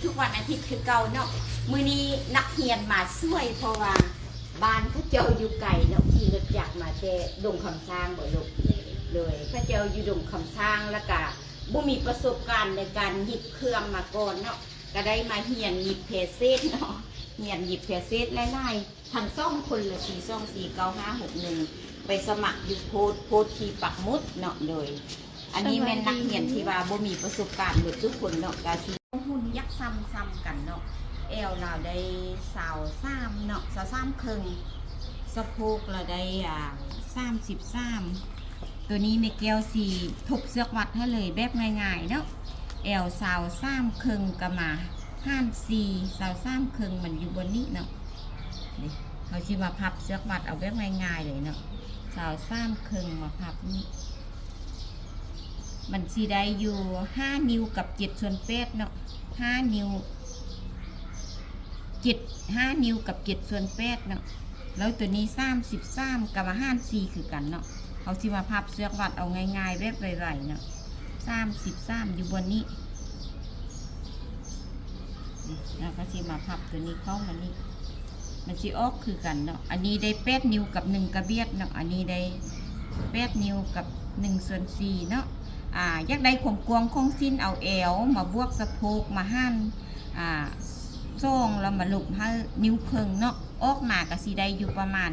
ทุกวันอาทิตย์คือเก่าเนาะมื้อนี้นักเรียนมาช่วยเพราะว่าบ้านเขาเจ้าอยู่ไกลเนาะขี่รถจักรมาแต่ดงคำช้างบ่ลูกเลยเขาเจ้าอยู่ดงคำช้างแล้วก็บ่มีประสบการณ์ในการหยิบเครื่องมาก่อนเนาะก็ได้มาเรียนหยิบเพเซตเนาะเรียนหยิบเพเซตไล่ๆทั้งสองคนเลย4249561ไปสมัครอยู่โพสต์ที่ปักหมุดเนาะเลยอันนี้แม่นนักเรียนที่ว่าบ่มีประสบการณ์หมดทุกคนเนาะก็สิหุ่นยักษ์ซ้ำกันเนาะเอวเราได้23เนาะ23ครึ่งสะโพกเราได้33ตัวนี้ในแก้วสี่ทบเสือกวัดให้เลยแบบง่ายๆเนาะเอว23ครึ่งก็มา54 23ครึ่งมันอยู่บนนี้เนาะนี่เขาสิมาพับเสือกวัดเอาแบบง่ายๆเลยเนาะ23ครึ่งมาพับนี่มันสีได้อยู่5 นิ้วกับ7/8เนาะ5 นิ้ว5 นิ้วกับ7/8เนาะแล้วตัวนี้33กับ54คือกันเนาะเขาสิมาพับเสือกวัดเอาง่ายๆแบบไรๆเนาะ33อยู่บนนี้แล้วก็สิมาพับตัวนี้เข้ามานี่มันสิออกคือกันเนาะอันนี้ได้8 นิ้วกับ1กระเบียดเนาะอันนี้ได้8 นิ้วกับ1/4เนาะอยากได้ของกวงของสิ้นเอาเอวมาบวกสะโพกมาหั่นซ่องแล้วมาลุกให้นิ้วครึ่งเนาะออกมาก็สิได้อยู่ประมาณ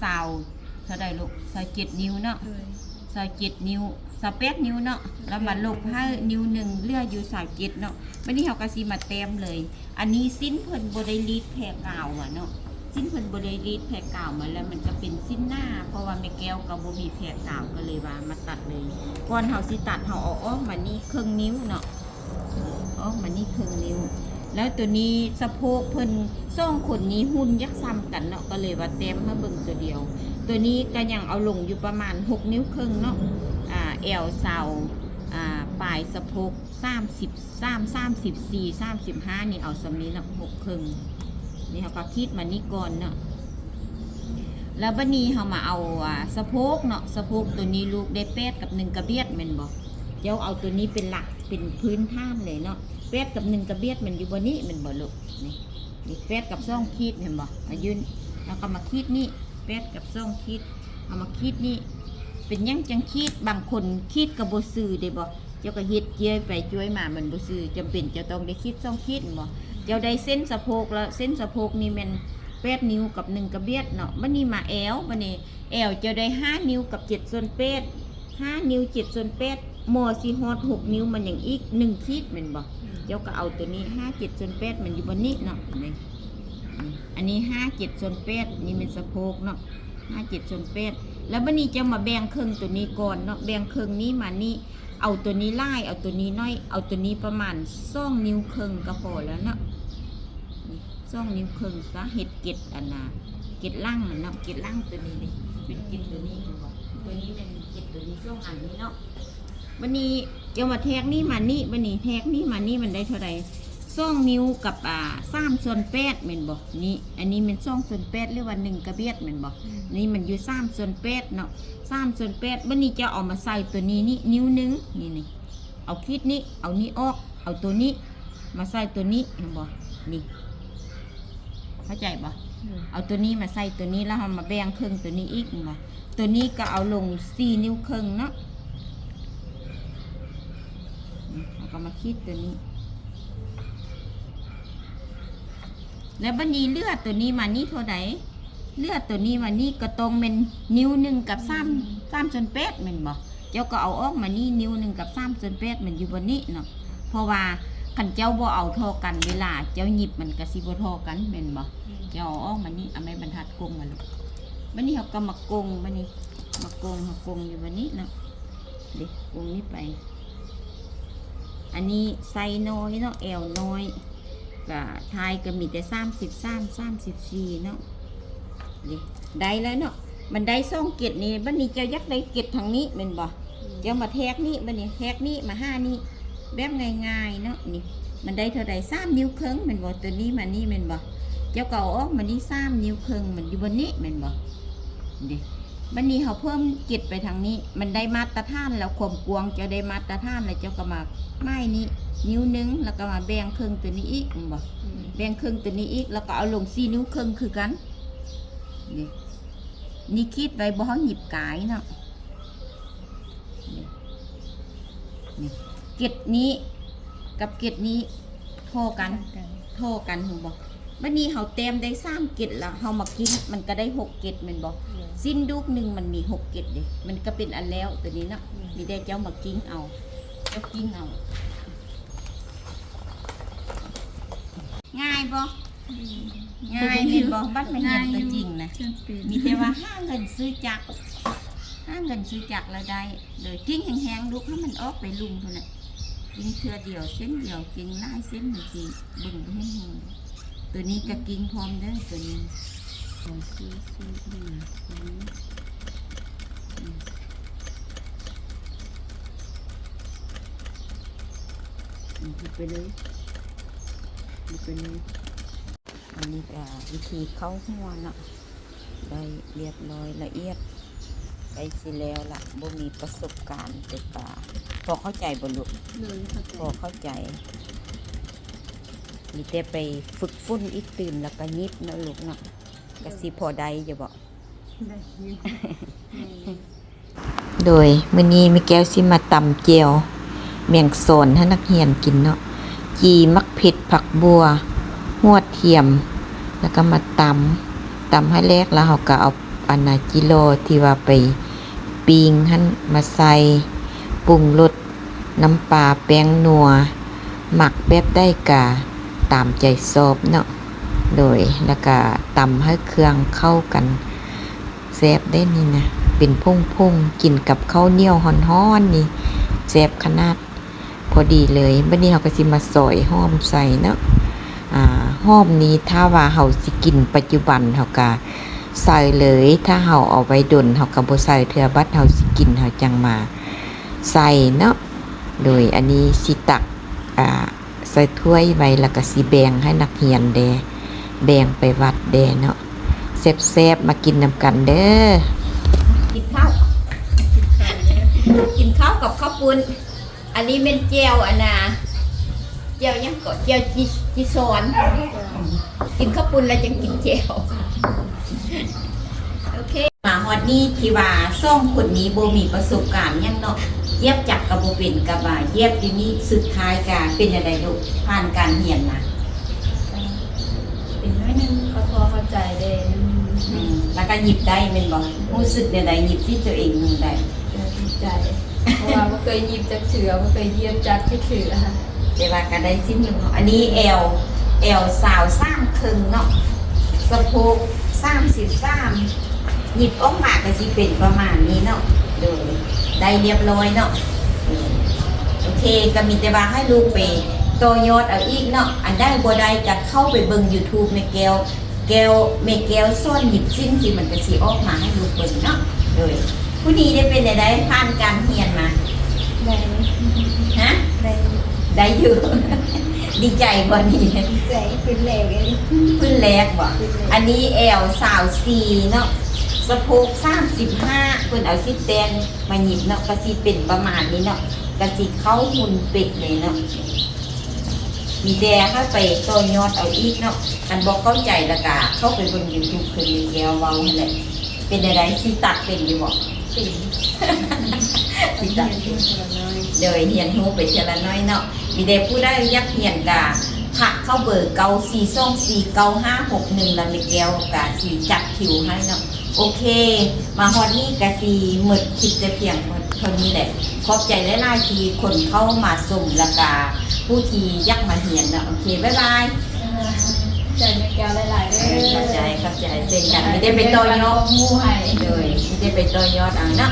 20เท่าใดลูก27 นิ้วเนาะ27 นิ้ว28 นิ้วเนาะแล้วมาลุกให้นิ้วหนึ่งเลืออยู่27เนาะวันนี้เฮาก็สิมาเต็มเลยอันนี้สิ้นเพิ่นบ่ได้รีดแผ่กาวอ่ะเนาะสิ้นเพิ่นบ่ได้รีดแผ่กาวมาแล้วมันก็เป็นสิ้นหน้าเพราะว่าแม่แก้วก็บ่มีแผ่กาวก็เลยว่ามาตัดเลยก่อนเฮาสิตัดเฮาเอาออกมานี่ครึ่งนิ้วเนาะออกมานี่ครึ่งนิ้วแล้วตัวนี้สะโพกเพิ่นซ่องขนนี้หุ่นยักษ์ซ้ำกันเนาะก็เลยว่าเต็มมาเบิ่งตัวเดียวตัวนี้ก็ยังเอาลงอยู่ประมาณ6 นิ้วครึ่งเนาะแอวเสาปลายสะโพก34 35นี่เอาสำนี้เนาะ6 ครึ่งนี่เขาก็คิดมานี่ก่อนเนาะแล้วบัดนี้เขามาเอาสะโพกเนาะสะโพกตัวนี้ลูกได้8กับ1กระเบียดแม่นบ่เดี๋ยวเอาตัวนี้เป็นหลักเป็นพื้นฐานเลยเนาะ8กับ1กระเบียดมันอยู่บนนี้แม่นบ่ลูกนี่8กับ2ขีดเห็นบ่มายืนแล้วก็มาขีดนี่8กับ2ขีดเอามาขีดนี่เป็นยังจังขีดบางคนขีดกับบ่ซื้อได้บ่เจ้าก็เฮ็ดเจี้ยไปช่วยมามันบ่ซื้อจำเป็นจะต้องได้ขีด2ขีดบ่เจ้าได้เส้นสะโพกแล้วเส้นสะโพกนี่มัน8 นิ้วกับ1กระเบียดเนาะบัดนี้มาแอวบัดนี้แอวเจ้าได้5 นิ้วกับ7/8 5 นิ้ว7/8หมอสิฮอด6 นิ้วมันอย่างอีก1ขีดแม่นบ่เจ้าก็เอาตัวนี้5 7/8มันอยู่บนนี้เนาะนี่อันนี้5 7/8นี่เป็นสะโพกเนาะ5 7/8แล้วบัดนี้เจ้ามาแบ่งครึ่งตัวนี้ก่อนเนาะแบ่งครึ่งนี้มานี่เอาตัวนี้ไล่เอาตัวนี้น้อยเอาตัวนี้ประมาณ2 นิ้วครึ่งก็พอแล้วเนาะนี่2 นิ้วครึ่งซะเฮ็ดเกล็ดเกล็ดล่างเนาะเกล็ดล่างตัวนี้นี่เป็นเกล็ดตัวนี้ตัวนี้เป็นเกล็ดตัวนี้ช่วงอันนี้เนาะบัดนี้เจ้ามาแทกนี่มานี่บัดนี้แทกนี่มานี่มันได้เท่าไหร่2 นิ้วกับ3/8แม่นบ่นี่อันนี้มัน2/8หรือว่า1กระเบียดแม่นบ่นี่มันอยู่3/8เนาะ3/8บัดนี้จะเอามาใส่ตัวนี้นี่นิ้วนึงนี่เอาคิดนี้เอานี้ออกเอาตัวนี้มาใส่ตัวนี้เห็นบ่นี่เข้าใจบ่เอาตัวนี้มาใส่ตัวนี้แล้วเอามาแบ่งครึ่งตัวนี้อีกบ่ตัวนี้ก็เอาลง4 นิ้วครึ่งเนาะเอาก็มาคิดตัวนี้แล้วบัดนี้เลือดตัวนี้มานี่เท่าไหร่เลือดตัวนี้มานี่ก็ตรงเป็นนิ้ว1กับ3/8แม่นบ่เจ้าก็เอาออกมานี่นิ้ว1กับ3/8มันอยู่บนนี้เนาะเพราะว่าคันเจ้าบ่เอาเท่ากันเวลาเจ้าหยิบมันก็สิบ่เท่ากันแม่นบ่เจ้าเอาออกมานี่เอาไม้บรรทัดกงมาลูกบัดนี้เฮาก็มากงบัดนี้มากงเฮากงอยู่บัดนี้เนาะเด็กกงนี้ไปอันนี้ไซน้อยเนาะแอวน้อยก็ทายก็มีแต่34เนาะได้แล้วเนาะมันได้2 เกล็ดนี่บัดนี้เจ้ายักได้เกล็ดทางนี้แม่นบ่เจ้ามาแทกนี่บัดนี้แทกนี่มา5นี่แบบง่ายๆเนาะนี่มันได้เท่าใด3 นิ้วครึ่งแม่นบ่ตัวนี้มานี่แม่นบ่เจ้าก็เอาออกมานี่3 นิ้วครึ่งมันอยู่บนนี้แม่นบ่นี่ บัดนี้เขาเพิ่มเกตไปทางนี้ มันได้มาตรฐานแล้วความกว้างจะได้มาตรฐานแล้วเจ้าก็มาไม้นี้นิ้วหนึงแล้วก็มาแบ่งครึ่งตัวนี้อีกบ่แบ่งครึ่งตัวนี้อีกแล้วก็เอาลง4นิ้วครึ่งคือกันนี่คิดไว้บ่เฮาหยิบกายเนาะนี่เกตนี้กับเกตนี้โทรกันหูบ่บัดนี้เฮาเต็มได้3เกตแล้วเฮามากินมันก็ได้6เกตแม่นบ่สิ้นลูกหนึงมันมี6เกตเด้มันก็เป็นอันแล้วตัวนี้เนาะมีได้เจ้ามากินเอาเจ้ากินเอาง่ายบ่ง่ายแม่นบ่บัดมันเห็นตัวจริงนะมีแต่ว่าหาเงินซื้อจักแล้วได้โดยกิ้งแห้งๆลูกให้มันออกไปลุมพุ่นน่ะกิ้งเทื่อเดียวเส้นเดียวกิ้งหลายเส้นมันสิเบิ่งบ่แห้งๆตัวนี้ก็กิ้งพร้อมเด้อตัวนี้ไปเลยอันนี้ก็วิธีเข้าหัวเนาะได้เรียบร้อยละเอียดไปสิแล้วล่ะบ่มีประสบการณ์แต่ป่าพอเข้าใจบ่ลูกพอเข้าใจมีแต่ไปฝึกฟุ้นอีกตื่นแล้วก็ยิบเนาะลูกเนาะก็สิพอได้จะบอกโดยมื้อนี้มีแก้วสิมาตำเจียวเมียงโซนให้นักเรียนกินเนาะจีมักเผ็ดผักบัวหัวเทียมแล้วก็มาตำให้แรกแล้วเราก็เอาอันนาจิโลที่ว่าไปปิ้งหั่นมาใส่ปรุงรสน้ำปลาแป้งนัวหมักแบบได้กะตามใจชอบเนาะโดยแล้วก็ตำให้เครื่องเข้ากันแซ่บได้นี่นะเป็นพุ่งๆกินกับข้าวเหนียวฮ้อนๆนี่แซ่บขนาดพอดีเลยบัดนี้เราก็สิมาซอยหอมใส่เนาะหอมนี้ถ้าว่าเราสิกินปัจจุบันเราก็ใส่เลยถ้าเราเอาไว้ดนเราก็บ่ใส่เทื่อบัดเราสิกินเราจังมาใส่เนาะโดยอันนี้สิตักใส่ถ้วยไว้แล้วก็สิแบ่งให้นักเรียนแดแบ่งไปวัดแดเนาะแซ่บๆมากินนำกันเด้อกินข้าวกับข้าวปุ้นอันนี้เป็นเจียวอันน่ะเจียวยังก็เจียวจีซอนกินข้าวปุ้นแล้วจึงกินเจียวโอเคมาฮอดนี้ที่ว่าซ่องคนนี้บ่มีประสบการณ์ยังเนาะเย็บจักกับบ่เป็นกับว่าเย็บอยู่นี่สุดท้ายก็เป็นจังได๋ลูกผ่านการเรียนมาเป็นน้อยนึงก็พอเข้าใจได้แล้วก็หยิบได้แม่นบ่รู้สึกได้หยิบที่ตัวเองได้ดีใจเพราะว่าบ่เคยหยิบจักเชือบ่เคยเยียบจักที่เชือแต่ว่าก็ได้สิ้นอยู่อันนี้เอลสาว3ครึ่งเนาะสะโพก33หยิบออกมาก็สิเป็นประมาณนี้เนาะโดยได้เรียบร้อยเนาะโอเคก็มีแต่ว่าให้ลูกไปต่อยอดเอาอีกเนาะอันได้บ่ได้ก็เข้าไปเบิ่ง YouTube แม่แก้วแม่แก้วซ่อนหยิบสิ้นที่มันก็สิออกมาให้ลูกเบิ่งเนาะโดยผู้นี้ได้เป็นได้ผ่านการเรียนมาได้ฮะได้อยู่ ดีใจบ่นี่ดีใจขึ้นแรกเลยขึ้นแรกบ่อันนี้แอล24เนาะสะโพก35เพิ่นเอาสิแตนมาหยิบเนาะก็สิเป็นประมาณนี้เนาะก็สิเข้าหุ่นเป็ดเลยเนาะมีแต่เข้าไปต่อยอดเอาอีกเนาะอันบ่เข้าใจแล้วก็เข้าไปบน YouTube คือมีแก้วเว้านั่นแหละเป็นได้สิตัดเป็นอยู่บ่เป็นสิตัดเดี๋ยวเรียนรู้ไปทีละน้อยเนาะมีแต่ผู้ได้ยักเรียนกะผักเข้าเบอร์94249561แล้วมีแก้วกะสิจัดคิวให้เนาะโอเคมาฮอดนี้กะสิหมดคลิปแต่เพียงเท่านี้แหละขอบใจหลายๆที่คนเข้ามาชมแล้วก็ผู้ที่ยักมาเรียนเนาะโอเคบ๊ายบายใจแม่แก้วหลายๆเด้อเข้าใจเช่นกันไม่ได้ไปต่อยอดหมู่ให้เลยไม่ได้ไปต่อยอดเอาเนาะ